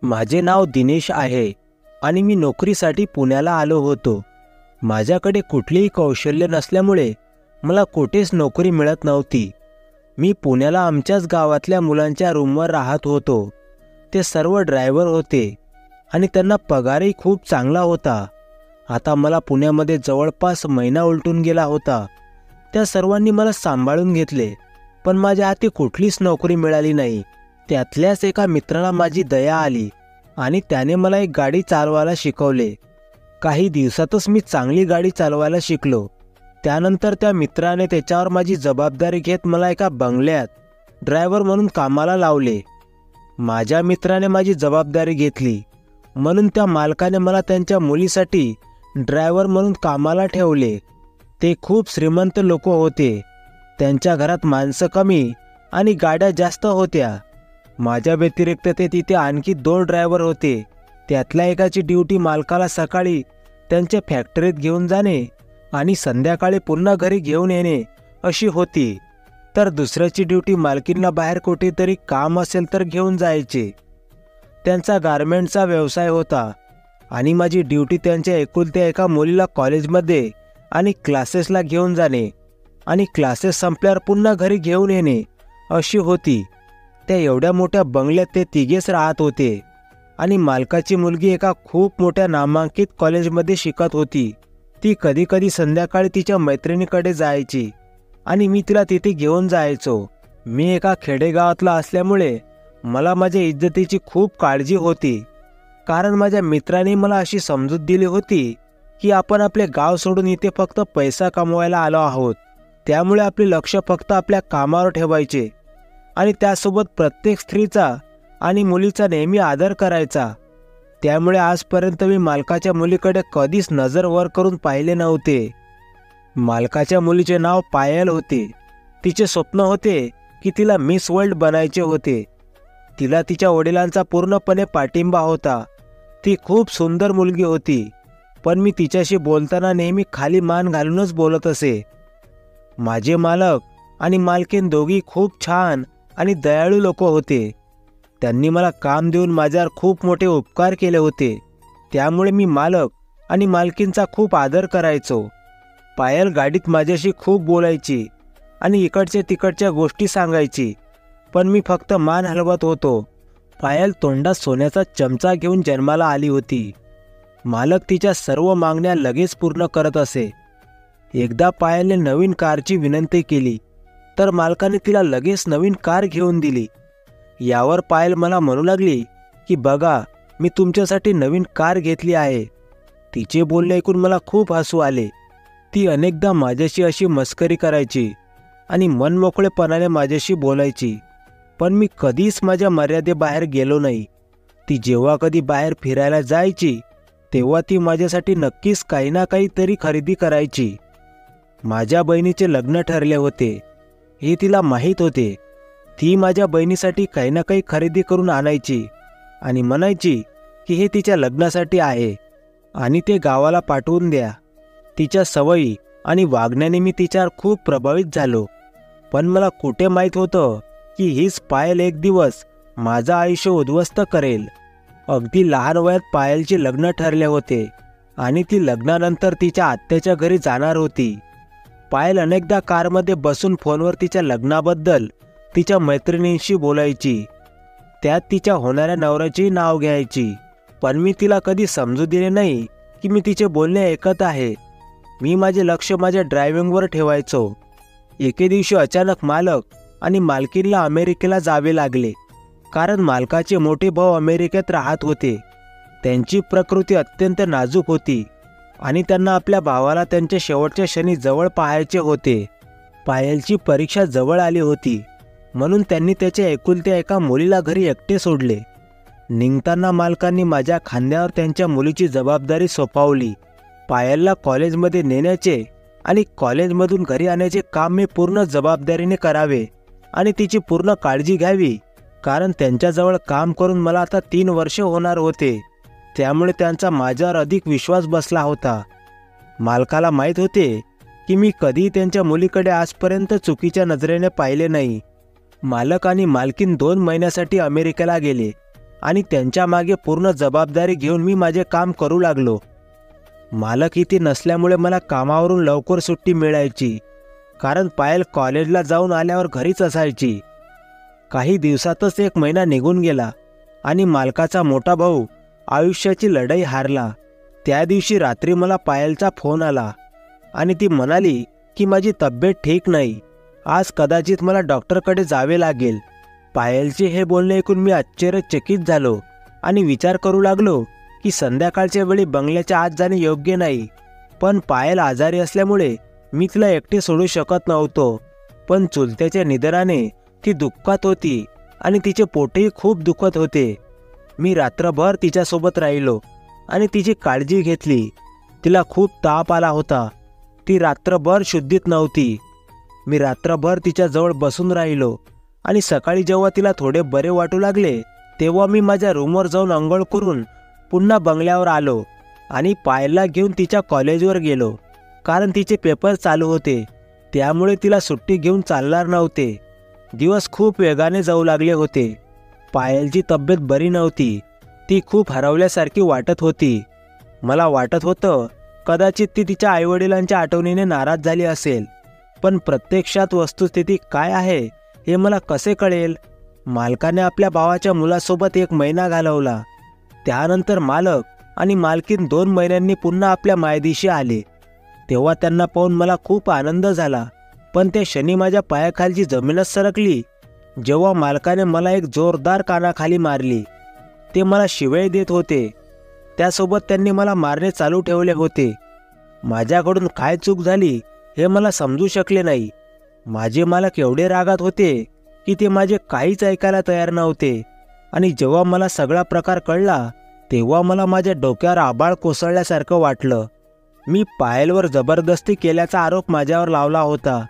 माझे नाव दिनेश आहे आणि मी नोकरीसाठी पुण्याला आलो होतो. माझ्याकडे कुठलीही कौशल्य नसल्यामुळे मला कुठेच नोकरी मिळत नव्हती. मी पुण्याला आमच्याच गावातल्या मुलांच्या रूमवर राहत होतो. ते सर्व ड्रायव्हर होते आणि त्यांना पगारही खूप चांगला होता. आता मला पुण्यामध्ये जवळपास महिना उलटून गेला होता. त्या सर्वांनी मला सांभाळून घेतले, पण माझ्या हाती कुठलीच नोकरी मिळाली नाही. त्यातल्याच एका मित्राला माझी दया आली आणि त्याने मला एक गाडी चालवायला शिकवले. काही दिवसातच मी चांगली गाडी चालवायला शिकलो. त्यानंतर त्या मित्राने त्याच्यावर माझी जबाबदारी घेत मला एका बंगल्यात ड्रायव्हर म्हणून कामाला लावले. माझ्या मित्राने माझी जबाबदारी घेतली म्हणून त्या मालकाने मला त्यांच्या मुलीसाठी ड्रायव्हर म्हणून कामाला ठेवले. ते खूप श्रीमंत लोक होते. त्यांच्या घरात माणसं कमी आणि गाड्या जास्त होत्या. माझ्या व्यतिरिक्त ते तिथे आणखी 2 ड्रायव्हर होते. त्यातल्या एकाची ड्युटी मालकाला सकाळी त्यांच्या फॅक्टरीत घेऊन जाणे आणि संध्याकाळी पुन्हा घरी घेऊन येणे अशी होती. तर दुसऱ्याची ड्युटी मालकींना बाहेर कुठेतरी काम असेल तर घेऊन जायचे. त्यांचा गारमेंटचा व्यवसाय होता आणि माझी ड्युटी त्यांच्या एकुलत्या एका मुलीला कॉलेजमध्ये आणि क्लासेसला घेऊन जाणे आणि क्लासेस संपल्यावर पुन्हा घरी घेऊन येणे अशी होती. त्या एवढ्या मोठ्या बंगल्यात ते तिघेच राहत होते आणि मालकाची मुलगी एका खूप मोठ्या नामांकित कॉलेजमध्ये शिकत होती. ती कधीकधी संध्याकाळी तिच्या मैत्रिणीकडे जायची आणि मी तिला तिथे घेऊन जायचो. मी एका खेडेगावातला असल्यामुळे मला माझ्या इज्जतीची खूप काळजी होती, कारण माझ्या मित्राने मला अशी समजूत दिली होती की आपण आपले गाव सोडून इथे फक्त पैसा कमवायला आलो आहोत. त्यामुळे आपले लक्ष फक्त आपल्या कामावर ठेवायचे आणि त्यासोबत प्रत्येक स्त्रीचा आणि मुलीचा नेहमी आदर करायचा. त्यामुळे आजपर्यंत मी मालकाच्या मुलीकडे कधीच नजर वर करून पाहिले नव्हते. मालकाच्या मुलीचे नाव पायल होते. तिचे स्वप्न होते की तिला मिस वर्ल्ड बनायचे होते. तिला तिच्या वडिलांचा पूर्णपणे पाठिंबा होता. ती खूप सुंदर मुलगी होती, पण मी तिच्याशी बोलताना नेहमी खाली मान घालूनच बोलत असे. माझे मालक आणि मालकीण दोघी खूप छान आणि दयाळू लोक होते. त्यांनी मला काम देऊन माझ्यावर खूप मोठे उपकार केले होते. त्यामुळे मी मालक आणि मालकींचा खूप आदर करायचो. पायल गाडीत माझ्याशी खूप बोलायची आणि इकडच्या तिकडच्या गोष्टी सांगायची, पण मी फक्त मान हलवत होतो. पायल तोंडात सोन्याचा चमचा घेऊन जन्माला आली होती. मालक तिच्या सर्व मागण्या लगेच पूर्ण करत असे. एकदा पायलने नवीन कारची विनंती केली तर मालकाने तिला लगेच नवीन कार घेऊन दिली. यावर पायल मला म्हणू लागली की बघा, मी तुमच्यासाठी नवीन कार घेतली आहे. तिचे बोलणे ऐकून मला खूप हसू आले. ती अनेकदा माझ्याशी अशी मस्करी करायची आणि मनमोकळेपणाने माझ्याशी बोलायची, पण मी कधीच माझ्या मर्यादेबाहेर गेलो नाही. ती जेव्हा कधी बाहेर फिरायला जायची तेव्हा ती माझ्यासाठी नक्कीच काही ना काहीतरी खरेदी करायची. माझ्या बहिणीचे लग्न ठरले होते हे तिला माहीत होते. ती माझ्या बहिणीसाठी काही ना काही खरेदी करून आणायची आणि म्हणायची की हे तिच्या लग्नासाठी आहे आणि ते गावाला पाठवून द्या. तिच्या सवयी आणि वागण्याने मी तिच्यावर खूप प्रभावित झालो, पण मला कुठे माहीत होतं की हीच पायल एक दिवस माझं आयुष्य उद्ध्वस्त करेल. अगदी लहान वयात पायलचे लग्न ठरले होते आणि ती लग्नानंतर तिच्या आत्याच्या घरी जाणार होती. पायल अनेकदा कारमध्ये बसून फोनवर तिच्या लग्नाबद्दल तिच्या मैत्रिणींशी बोलायची. त्यात तिच्या होणाऱ्या नवऱ्याचे नाव घ्यायची, पण मी तिला कधी समजू दिले नाही की मी तिचे बोलणे ऐकत आहे. मी माझे लक्ष माझ्या ड्रायव्हिंगवर ठेवायचो. एके दिवशी अचानक मालक आणि मालकीणला अमेरिकेला जावे लागले, कारण मालकाचे मोठे भाऊ अमेरिकेत राहत होते. त्यांची प्रकृती अत्यंत नाजूक होती आणि त्यांना आपल्या भावाला त्यांच्या शेवटच्या क्षणी जवळ पाहायचे होते. पायलची परीक्षा जवळ आली होती म्हणून त्यांनी त्याच्या एकुलत्या एका मुलीला घरी एकटे सोडले. निघताना मालकांनी माझ्या खांद्यावर त्यांच्या मुलीची जबाबदारी सोपवली. पायलला कॉलेजमध्ये नेण्याचे आणि कॉलेजमधून घरी आणण्याचे काम मी पूर्ण जबाबदारीने करावे आणि तिची पूर्ण काळजी घ्यावी, कारण त्यांच्याजवळ काम करून मला आता 3 वर्ष होणार होते. त्यामुळे त्यांचा माझ्यावर अधिक विश्वास बसला होता. मालकाला माहीत होते की मी कधी त्यांच्या मुलीकडे आजपर्यंत चुकीच्या नजरेने पाहिले नाही. मालक आणि मालकीण 2 महिन्यासाठी अमेरिकेला गेले आणि त्यांच्या मागे पूर्ण जबाबदारी घेऊन मी माझे काम करू लागलो. मालक इथे नसल्यामुळे मला कामावरून लवकर सुट्टी मिळायची, कारण पायल कॉलेजला जाऊन आल्यावर घरीच असायची. काही दिवसातच 1 महिना निघून गेला आणि मालकाचा मोठा भाऊ आयुष्याची लढाई हारला. त्या दिवशी रात्री मला पायलचा फोन आला आणि ती म्हणाली की माझी तब्येत ठीक नाही, आज कदाचित मला डॉक्टरकडे जावे लागेल. पायलचे हे बोलणे ऐकून मी आश्चर्यचकित झालो आणि विचार करू लागलो की संध्याकाळच्या वेळी बंगल्याच्या आत जाणे योग्य नाही, पण पायल आजारी असल्यामुळे मी तिला एकटे सोडू शकत नव्हतो. पण चुलत्याच्या निधनाने ती दुःखात होती आणि तिचे पोटही खूप दुखत होते. मी रात्रभर तिच्यासोबत राहिलो आणि तिची काळजी घेतली. तिला खूप ताप आला होता. ती रात्रभर शुद्धीत नव्हती. मी रात्रभर तिच्याजवळ बसून राहिलो आणि सकाळी जेव्हा तिला थोडे बरे वाटू लागले तेव्हा मी माझ्या रूमवर जाऊन अंघोळ करून पुन्हा बंगल्यावर आलो आणि पायलला घेऊन तिच्या कॉलेजवर गेलो, कारण तिचे पेपर चालू होते. त्यामुळे तिला सुट्टी घेऊन चालणार नव्हते. दिवस खूप वेगाने जाऊ लागले होते. पायलची तब्येत बरी नव्हती. ती खूप हरवल्यासारखी वाटत होती. मला वाटत होतं कदाचित ती तिच्या आईवडिलांच्या आठवणीने नाराज झाली असेल, पण प्रत्यक्षात वस्तुस्थिती काय आहे हे मला कसे कळेल? मालकाने आपल्या भावाच्या मुलासोबत 1 महिना घालवला. त्यानंतर मालक आणि मालकीन 2 महिन्यांनी पुन्हा आपल्या मायदेशी आले. तेव्हा त्यांना पाहून मला खूप आनंद झाला, पण त्या क्षणी माझ्या पायाखालची जमीनच सरकली जेव्हा मालकाने मला एक जोरदार कानाखाली मारली. ते मला शिव्या देत होते. त्यासोबत त्यांनी मला मारणे चालू ठेवले होते. माझ्याकडून काय चूक झाली हे मला समजू शकले नाही. माझे मालक एवढे रागात होते की ते माझे काहीच ऐकायला तयार नव्हते. आणि जेव्हा मला सगळा प्रकार कळला तेव्हा मला माझ्या डोक्यावर आभाळ कोसळल्यासारखं वाटलं. मी पायलवर जबरदस्ती केल्याचा आरोप माझ्यावर लावला होता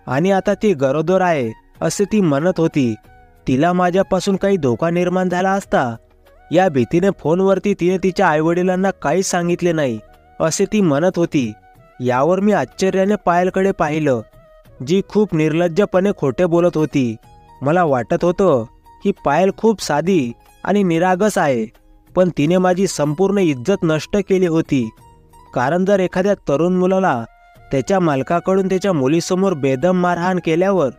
आणि आता ती गरोदर आहे असे ती म्हणत होती. तिला माझ्यापासून काही धोका निर्माण झाला असता या भीतीने फोनवरती तिने तिच्या आईवडिलांना काहीच सांगितले नाही असे ती म्हणत होती. यावर मी आश्चर्याने पायलकडे पाहिलं, जी खूप निर्लज्जपणे खोटे बोलत होती. मला वाटत होतं की पायल खूप साधी आणि निरागस आहे, पण तिने माझी संपूर्ण इज्जत नष्ट केली होती. कारण जर एखाद्या तरुण मुलाला त्याच्या मालकाकडून त्याच्या मुलीसमोर बेदम मारहाण केल्यावर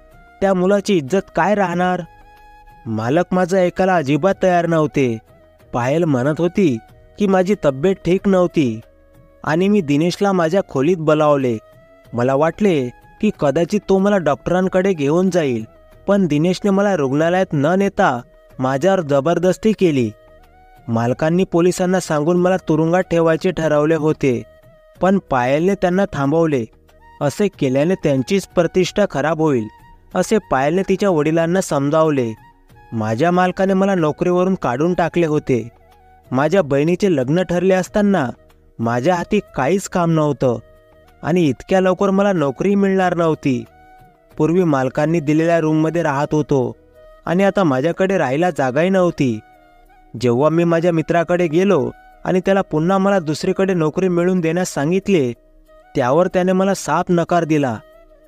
त्या मुलाची इज्जत काय राहणार? मालक माझं ऐकायला अजिबात तयार नव्हते. पायल म्हणत होती की माझी तब्येत ठीक नव्हती आणि मी दिनेशला माझ्या खोलीत बोलावले. मला वाटले की कदाचित तो मला डॉक्टरांकडे घेऊन जाईल, पण दिनेशने मला रुग्णालयात न नेता माझ्यावर जबरदस्ती केली. मालकांनी पोलिसांना सांगून मला तुरुंगात ठेवायचे ठरवले होते, पण पायलने त्यांना थांबवले. असे केल्याने त्यांचीच प्रतिष्ठा खराब होईल असे पायलने तिच्या वडिलांना समजावले. माझ्या मालकाने मला नोकरीवरून काढून टाकले होते. माझ्या बहिणीचे लग्न ठरले असताना माझ्या हाती काहीच काम नव्हतं आणि इतक्या लवकर मला नोकरी मिळणार नव्हती. पूर्वी मालकांनी दिलेल्या रूममध्ये राहत होतो आणि आता माझ्याकडे राहायला जागाही नव्हती. जेव्हा मी माझ्या मित्राकडे गेलो आणि त्याला पुन्हा मला दुसरीकडे नोकरी मिळवून देण्यास सांगितले, त्यावर त्याने मला साफ नकार दिला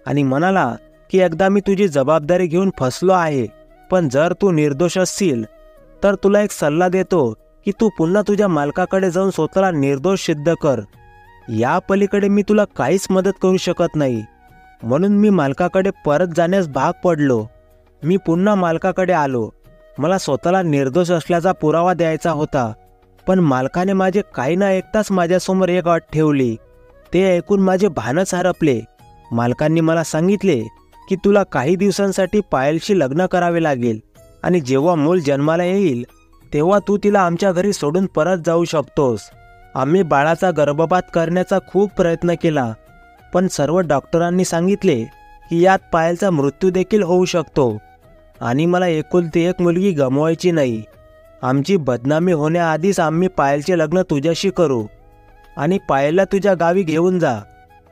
आणि म्हणाला की एकदा मी तुझी जबाबदारी घेऊन फसलो आहे, पण जर तू निर्दोष असशील तर तुला एक सल्ला देतो की तू पुन्हा तुझ्या मालकाकडे जाऊन स्वतःला निर्दोष सिद्ध कर. या पलीकडे मी तुला काहीच मदत करू शकत नाही. म्हणून मी मालकाकडे परत जाण्यास भाग पडलो. मी पुन्हा मालकाकडे आलो. मला स्वतःला निर्दोष असल्याचा पुरावा द्यायचा होता, पण मालकाने माझे काही न ऐकताच माझ्यासमोर एक अट ठेवली. ते ऐकून माझे भानच हरपले. मालकांनी मला सांगितले की तुला काही दिवसांसाठी पायलशी लग्न करावे लागेल आणि जेव्हा मूल जन्माला येईल तेव्हा तू तिला आमच्या घरी सोडून परत जाऊ शकतोस. आम्ही बाळाचा गर्भपात करण्याचा खूप प्रयत्न केला, पण सर्व डॉक्टरांनी सांगितले की यात पायलचा मृत्यू देखील होऊ शकतो आणि मला एकुलती एक मुलगी गमवायची नाही. आमची बदनामी होण्याआधीच आम्ही पायलचे लग्न तुझ्याशी करू आणि पायलला तुझ्या गावी घेऊन जा.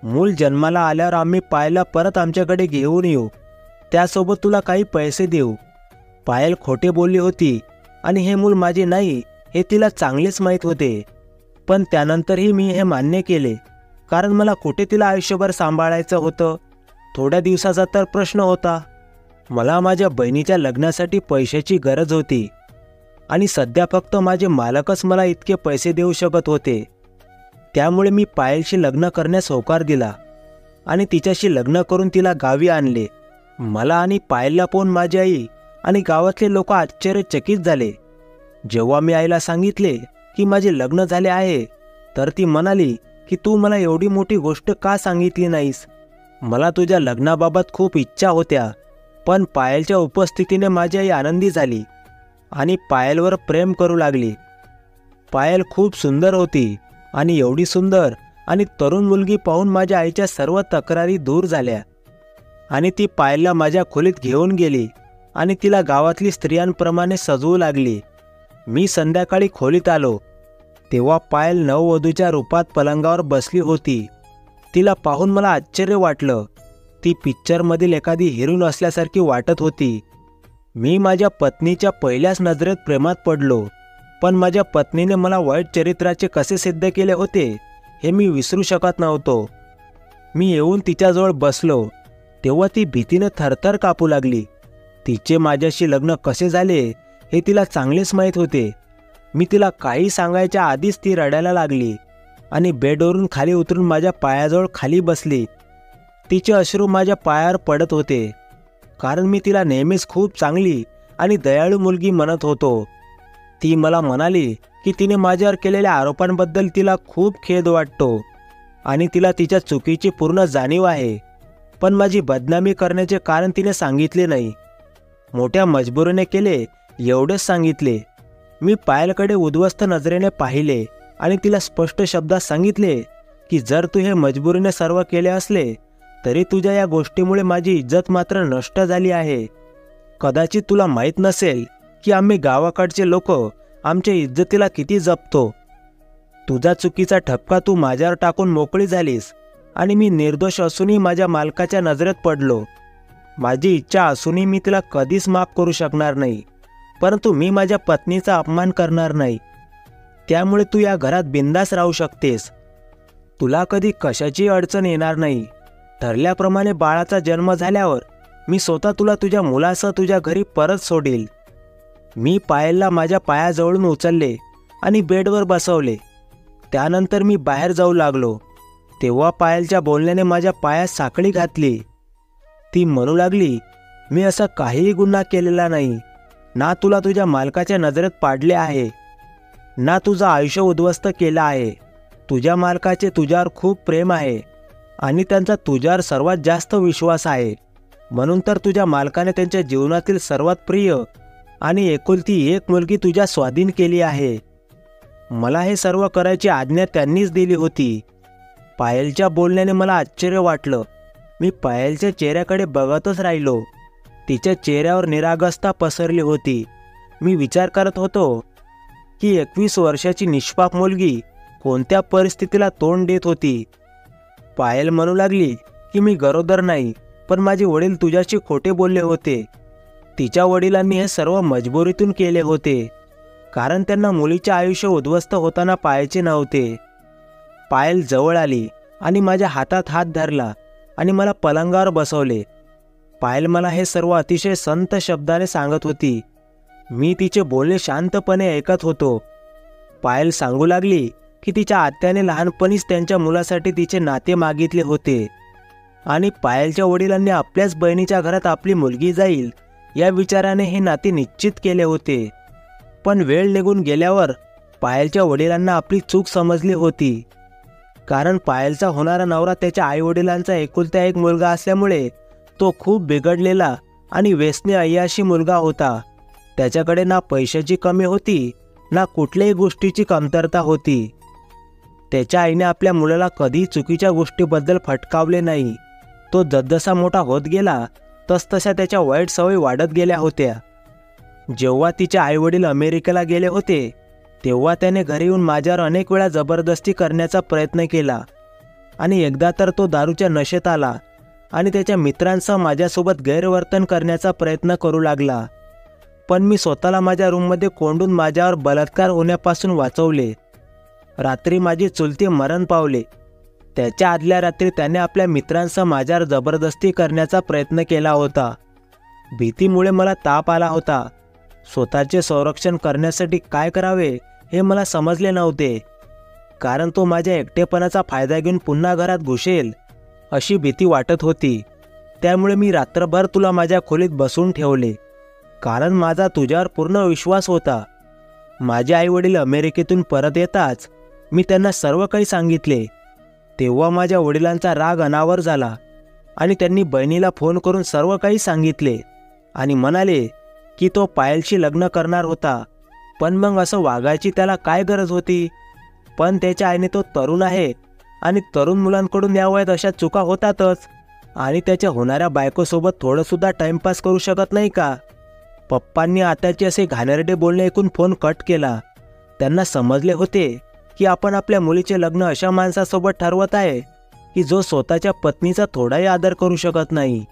मूल जन्माला आल्यावर आम्ही पायलला परत आमच्याकडे घेऊन येऊ. त्यासोबत तुला काही पैसे देऊ. पायल खोटे बोलली होती आणि हे मूल माझे नाही हे तिला चांगलेच माहीत होते, पण त्यानंतरही मी हे मान्य केले, कारण मला कुठे तिला आयुष्यभर सांभाळायचं होतं. थोड्या दिवसाचा तर प्रश्न होता. मला माझ्या बहिणीच्या लग्नासाठी पैशाची गरज होती. आणि सध्या फक्त माझे मालकच मला इतके पैसे देऊ शकत होते. त्यामुळे मी पायलशी लग्न करण्यास होकार दिला आणि तिच्याशी लग्न करून तिला गावी आणले. मला आणि पायलला पाहून माझी आई आणि गावातले लोक आश्चर्यचकित झाले. जेव्हा मी आईला सांगितले की माझे लग्न झाले आहे, तर ती म्हणाली की तू मला एवढी मोठी गोष्ट का सांगितली नाहीस. मला तुझ्या लग्नाबाबत खूप इच्छा होत्या, पण पायलच्या उपस्थितीने माझी आई आनंदी झाली आणि पायलवर प्रेम करू लागली. पायल खूप सुंदर होती आणि एवढी सुंदर आणि तरुण मुलगी पाहून माझ्या आईच्या सर्व तक्रारी दूर झाल्या आणि ती पायलला माझ्या खोलीत घेऊन गेली आणि तिला गावातली स्त्रियांप्रमाणे सजवू लागली. मी संध्याकाळी खोलीत आलो तेव्हा पायल नववधूच्या रूपात पलंगावर बसली होती. तिला पाहून मला आश्चर्य वाटलं. ती पिक्चरमधील एखादी हिरोईन असल्यासारखी वाटत होती. मी माझ्या पत्नीच्या पहिल्याच नजरेत प्रेमात पडलो, पण माझ्या पत्नीने मला वाईट चरित्राचे कसे सिद्ध केले होते हे मी विसरू शकत नव्हतो. मी येऊन तिच्याजवळ बसलो तेव्हा ती भीतीने थरथर कापू लागली. तिचे माझ्याशी लग्न कसे झाले हे तिला चांगलेच माहीत होते. मी तिला काही सांगायच्या आधीच ती रडायला लागली आणि बेडवरून खाली उतरून माझ्या पायाजवळ खाली बसली. तिचे अश्रू माझ्या पायावर पडत होते, कारण मी तिला नेहमीच खूप चांगली आणि दयाळू मुलगी म्हणत होतो. ती मला म्हणाली की तिने माझ्यावर केलेल्या आरोपांबद्दल तिला खूप खेद वाटतो आणि तिला तिच्या चुकीची पूर्ण जाणीव आहे, पण माझी बदनामी करण्याचे कारण तिने सांगितले नाही. मोठ्या मजबुरीने केले एवढेच सांगितले. मी पायलकडे उद्ध्वस्त नजरेने पाहिले आणि तिला स्पष्ट शब्दात सांगितले की जर तू हे मजबुरीने सर्व केले असले तरी तुझ्या या गोष्टीमुळे माझी इज्जत मात्र नष्ट झाली आहे. कदाचित तुला माहीत नसेल की आम्ही गावाकडचे लोक आमच्या इज्जतीला किती जपतो. तुझा चुकीचा ठपका तू माझ्यावर टाकून मोकळी झालीस आणि मी निर्दोष असूनही माझ्या मालकाच्या नजरेत पडलो. माझी इच्छा असूनही मी तिला कधीच माफ करू शकणार नाही, परंतु मी माझ्या पत्नीचा अपमान करणार नाही. त्यामुळे तू या घरात बिंदास राहू शकतेस. तुला कधी कशाची अडचण येणार नाही. ठरल्याप्रमाणे बाळाचा जन्म झाल्यावर मी स्वतः तुला तुझ्या मुलासह तुझ्या घरी परत सोडेल. मी पायलला माझ्या पायाजवळून उचलले आणि बेडवर बसवले. त्यानंतर मी बाहेर जाऊ लागलो तेव्हा पायलच्या बोलण्याने माझ्या पायात साखळी घातली. ती म्हणू लागली, मी असा काहीही गुन्हा केलेला नाही. ना तुला तुझ्या मालकाच्या नजरेत पाडले आहे, ना तुझं आयुष्य उद्ध्वस्त केलं आहे. तुझ्या मालकाचे तुझ्यावर खूप प्रेम आहे आणि त्यांचा तुझ्यावर सर्वात जास्त विश्वास आहे. म्हणून तर तुझ्या मालकाने त्यांच्या जीवनातील सर्वात प्रिय आणि एकुलती एक मुलगी तुझ्या स्वाधीन केली आहे. मला हे सर्व करायची आज्ञा त्यांनीच दिली होती. पायलच्या बोलण्याने मला आश्चर्य वाटलं. मी पायलच्या चेहऱ्याकडे बघतच राहिलो. तिच्या चेहऱ्यावर निरागसता पसरली होती. मी विचार करत होतो की 21 वर्षाची निष्पाप मुलगी कोणत्या परिस्थितीला तोंड देत होती. पायल म्हणू लागली की मी गरोदर नाही, पण माझे वडील तुझ्याशी खोटे बोलले होते. तिच्या वडिलांनी हे सर्व मजबुरीतून केले होते, कारण त्यांना मुलीचे आयुष्य उद्ध्वस्त होताना पाहायचे नव्हते. पायल जवळ आली आणि माझ्या हातात हात धरला आणि मला पलंगावर बसवले. पायल मला हे सर्व अतिशय संत शब्दाने सांगत होती. मी तिचे बोलणे शांतपणे ऐकत होतो. पायल सांगू लागली की तिच्या आत्याने लहानपणीच त्यांच्या मुलासाठी तिचे नाते मागितले होते आणि पायलच्या वडिलांनी आपल्याच बहिणीच्या घरात आपली मुलगी जाईल या विचाराने हे नाते निश्चित केले होते. पण वेळ निघून गेल्यावर पायलच्या वडिलांना आपली चूक समजली होती, कारण पायलचा होणारा नवरा त्याच्या आईवडिलांचा एकुलता एक मुलगा असल्यामुळे तो खूप बिघडलेला आणि व्यसनी अय्याशी मुलगा होता. त्याच्याकडे ना पैशाची कमी होती, ना कुठल्याही गोष्टीची कमतरता होती. त्याच्या आईने आपल्या मुलाला कधीही चुकीच्या गोष्टीबद्दल फटकावले नाही. तो जसजसा मोठा होत गेला तसतशा त्याच्या वाईट सवयी वाढत गेल्या होत्या. जेव्हा तिचे आईवडील अमेरिकेला गेले होते तेव्हा त्याने घरी येऊन माझ्यावर अनेक वेळा जबरदस्ती करण्याचा प्रयत्न केला आणि एकदा तर तो दारूच्या नशेत आला आणि त्याच्या मित्रांसह माझ्यासोबत गैरवर्तन करण्याचा प्रयत्न करू लागला. पण मी स्वतःला माझ्या रूममध्ये कोंडून माझ्यावर बलात्कार होण्यापासून वाचवले. रात्री माझी चुलती मरण पावले. त्याच्या आदल्या रात्री त्याने आपल्या मित्रांसह माझ्यावर जबरदस्ती करण्याचा प्रयत्न केला होता. भीतीमुळे मला ताप आला होता. स्वतःचे संरक्षण करण्यासाठी काय करावे हे मला समजले नव्हते, कारण तो माझ्या एकटेपणाचा फायदा घेऊन पुन्हा घरात घुसेल अशी भीती वाटत होती. त्यामुळे मी रात्रभर तुला माझ्या खोलीत बसवून ठेवले, कारण माझा तुझ्यावर पूर्ण विश्वास होता. माझे आईवडील अमेरिकेतून परत येताच मी त्यांना सर्व काही सांगितले. तेव्हा माझ्या वडिलांचा राग अनावर झाला आणि त्यांनी बहिणीला फोन करून सर्व काही सांगितले आणि म्हणाले की तो पायलशी लग्न करणार होता, पण मग असं वागायची त्याला काय गरज होती. पण त्याच्या आईने तो तरुण आहे आणि तरुण मुलांकडून या वयात अशा चुका होतातच, आणि त्याच्या होणाऱ्या बायकोसोबत थोडंसुद्धा टाईमपास करू शकत नाही का. पप्पांनी आताचे असे घाणेरडे बोलणे ऐकून फोन कट केला. त्यांना समजले होते की आपण आपल्या मुलीचे लग्न अशा माणसासोबत ठरवत आहे की जो स्वतःच्या पत्नीचा थोडाही आदर करू शकत नाही.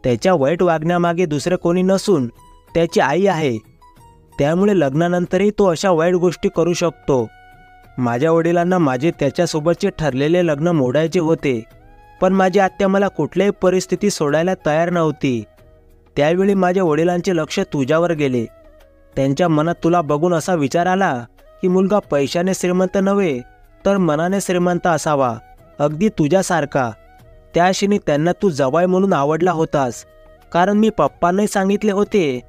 त्याच्या वाईट वागण्यामागे दुसरे कोणी नसून त्याची आई आहे. त्यामुळे लग्नानंतरही तो अशा वाईट गोष्टी करू शकतो. माझ्या वडिलांना माझे त्याच्यासोबतचे ठरलेले लग्न मोडायचे होते, पण माझी आत्या मला कुठल्याही परिस्थिती सोडायला तयार नव्हती. त्यावेळी माझ्या वडिलांचे लक्ष तुझ्यावर गेले. त्यांच्या मनात तुला बघून असा विचार आला की मुलगा पैशाने श्रीमंत नव्हे तर मनाने श्रीमंत असावा, अगदी तुझ्यासारखा. त्या क्षणी त्यांना तू जवाई म्हणून आवडला होतास, कारण मी पप्पांनाही सांगितले होते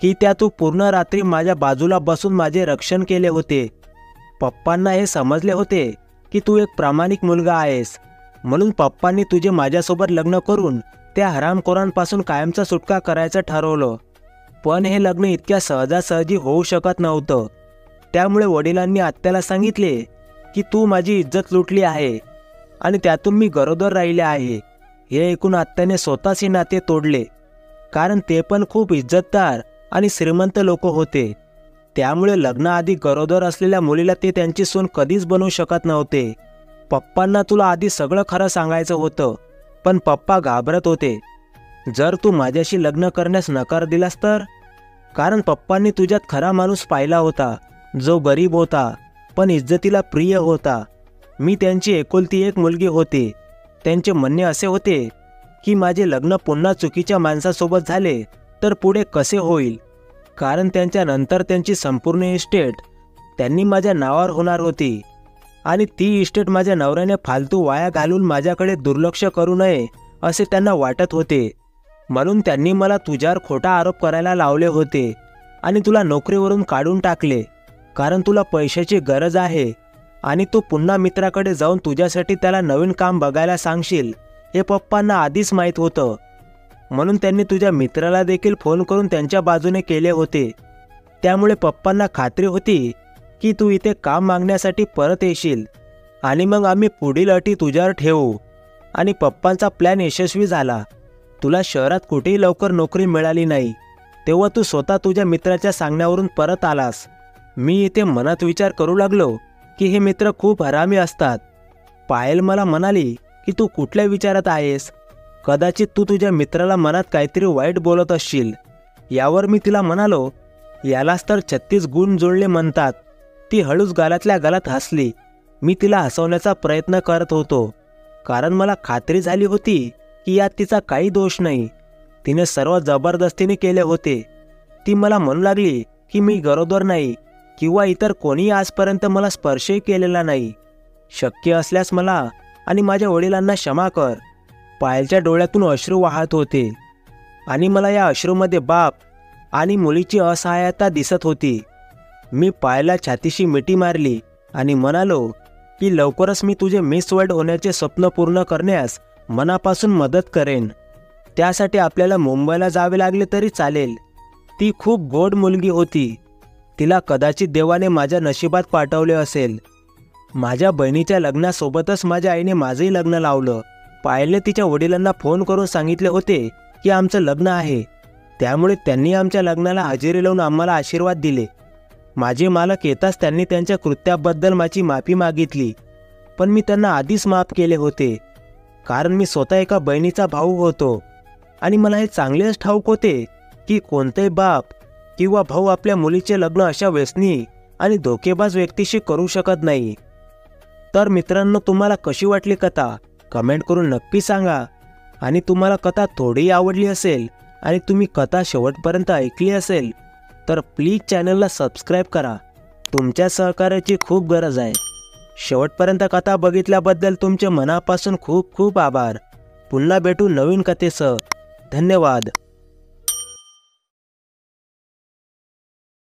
की त्या तू पूर्ण रात्री माझ्या बाजूला बसून माझे रक्षण केले होते. पप्पांना हे समजले होते की तू एक प्रामाणिक मुलगा आहेस, म्हणून पप्पांनी तुझे माझ्यासोबत लग्न करून त्या हरामखोरांपासून कायमचा सुटका करायचं ठरवलं. पण हे लग्न इतक्या सहजासहजी होऊ शकत नव्हतं. त्यामुळे वडिलांनी आत्याला सांगितले की तू माझी इज्जत लुटली आहे आणि त्यातून मी गरोदर राहिले आहे. हे ऐकून आत्याने स्वतःच हे नाते तोडले, कारण ते पण खूप इज्जतदार आणि श्रीमंत लोक होते. त्यामुळे लग्नाआधी गरोदर असलेल्या मुलीला ते त्यांची सून कधीच बनवू शकत नव्हते. पप्पांना तुला आधी सगळं खरं सांगायचं होतं, पण पप्पा घाबरत होते जर तू माझ्याशी लग्न करण्यास नकार दिलास तर. कारण पप्पांनी तुझ्यात खरा माणूस पाहिला होता, जो गरीब होता पण इज्जतीला प्रिय होता. मी त्यांची एकुलती एक मुलगी होती. त्यांचे म्हणणे असे होते की माझे लग्न पुन्हा चुकीच्या माणसासोबत झाले तर पुढे कसे होईल, कारण त्यांच्यानंतर त्यांची संपूर्ण इस्टेट त्यांनी माझ्या नावावर होणार होती आणि ती इस्टेट माझ्या नवऱ्याने फालतू वाया घालून माझ्याकडे दुर्लक्ष करू नये असे त्यांना वाटत होते. म्हणून त्यांनी मला तुझ्यावर खोटा आरोप करायला लावले होते आणि तुला नोकरीवरून काढून टाकले, कारण तुला पैशाची गरज आहे आणि तू पुन्हा मित्राकडे जाऊन तुझ्यासाठी त्याला नवीन काम बघायला सांगशील हे पप्पांना आधीच माहीत होतं. म्हणून त्यांनी तुझ्या मित्राला देखील फोन करून त्यांच्या बाजूने केले होते. त्यामुळे पप्पांना खात्री होती की तू इथे काम मागण्यासाठी परत येशील आणि मग आम्ही पुढील अटी तुझ्यावर ठेवू. आणि पप्पांचा प्लॅन यशस्वी झाला. तुला शहरात कुठेही लवकर नोकरी मिळाली नाही, तेव्हा तू स्वतः तुझ्या मित्राच्या सांगण्यावरून परत आलास. मी इथे मनात विचार करू लागलो की हे मित्र खूप हरामी असतात. पायल मला म्हणाली की तू कुठल्या विचारात आहेस, कदाचित तू तुझ्या मित्राला मनात काहीतरी वाईट बोलत असशील. यावर मी तिला म्हणालो, यालाच तर 36 गुण जोडले म्हणतात. ती हळूच गालातल्या गालात हसली. मी तिला हसवण्याचा प्रयत्न करत होतो, कारण मला खात्री झाली होती की यात तिचा काही दोष नाही. तिने सर्व जबरदस्तीने केले होते. ती मला म्हणू लागली की मी गरोदर नाही किंवा इतर कोणीही आजपर्यंत मला स्पर्शही केलेला नाही. शक्य असल्यास मला आणि माझ्या वडिलांना क्षमा कर. पायलच्या डोळ्यातून अश्रू वाहत होते आणि मला या अश्रूमध्ये बाप आणि मुलीची असहायता दिसत होती. मी पायलला छातीशी मिठी मारली आणि म्हणालो की लवकरच मी तुझे मिस वर्ल्ड होण्याचे स्वप्न पूर्ण करण्यास मनापासून मदत करेन. त्यासाठी आपल्याला मुंबईला जावे लागले तरी चालेल. ती खूप गोड मुलगी होती. तिला कदाचित देवाने माझ्या नशिबात पाठवले असेल. माझ्या बहिणीच्या लग्नासोबतच माझ्या आईने माझंही लग्न लावलं. पायलने तिच्या वडिलांना फोन करून सांगितले होते की आमचं लग्न आहे. त्यामुळे त्यांनी आमच्या लग्नाला हजेरी लावून आम्हाला आशीर्वाद दिले. माझे मालक येताच त्यांनी त्यांच्या कृत्याबद्दल माझी माफी मागितली, पण मी त्यांना आधीच माफ केले होते, कारण मी स्वतः एका बहिणीचा भाऊ होतो आणि मला हे चांगलेच ठाऊक होते की कोणतेही बाप किंवा भाऊ आपल्या मुलीचे लग्न अशा व्यसनी आणि धोकेबाज व्यक्तीशी करू शकत नाही. तर मित्रांनो, तुम्हाला कशी वाटली कथा कमेंट करून नक्की सांगा. आणि तुम्हाला कथा थोडीही आवडली असेल आणि तुम्ही कथा शेवटपर्यंत ऐकली असेल तर प्लीज चॅनलला सबस्क्राईब करा. तुमच्या सहकार्याची खूप गरज आहे. शेवटपर्यंत कथा बघितल्याबद्दल तुमचे मनापासून खूप खूप आभार. पुन्हा भेटू नवीन कथेसह. धन्यवाद.